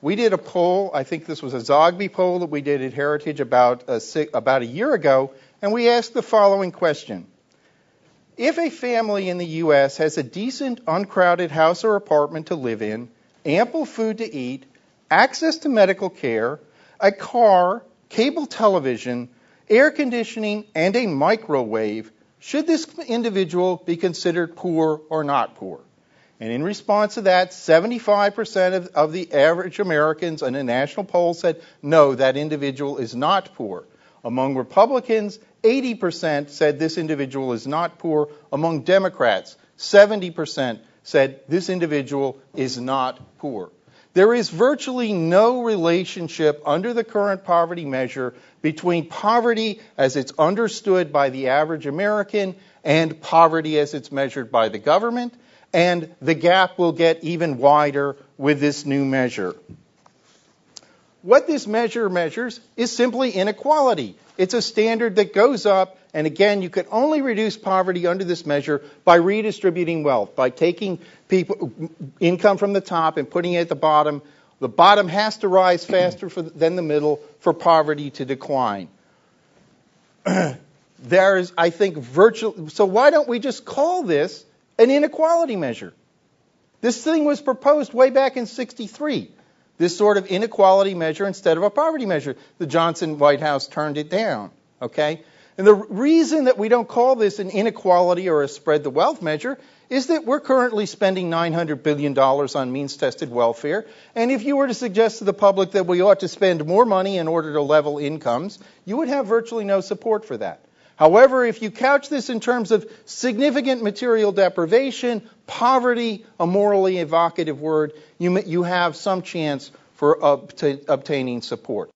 We did a poll, I think this was a Zogby poll that we did at Heritage about a year ago, and we asked the following question. If a family in the U.S. has a decent, uncrowded house or apartment to live in, ample food to eat, access to medical care, a car, cable television, air conditioning, and a microwave, should this individual be considered poor or not poor? And in response to that, 75% of the average Americans in a national poll said, no, that individual is not poor. Among Republicans, 80% said this individual is not poor. Among Democrats, 70% said this individual is not poor. There is virtually no relationship under the current poverty measure between poverty as it's understood by the average American and poverty as it's measured by the government. And the gap will get even wider with this new measure. What this measure measures is simply inequality. It's a standard that goes up, and again, you can only reduce poverty under this measure by redistributing wealth, by taking income from the top and putting it at the bottom. The bottom has to rise faster than the middle for poverty to decline. There is, I think, so why don't we just call this an inequality measure? This thing was proposed way back in '63, this sort of inequality measure instead of a poverty measure. The Johnson White House turned it down, okay? And the reason that we don't call this an inequality or a spread the wealth measure is that we're currently spending $900 billion on means-tested welfare. And if you were to suggest to the public that we ought to spend more money in order to level incomes, you would have virtually no support for that. However, if you couch this in terms of significant material deprivation, poverty, a morally evocative word, you have some chance for obtaining support.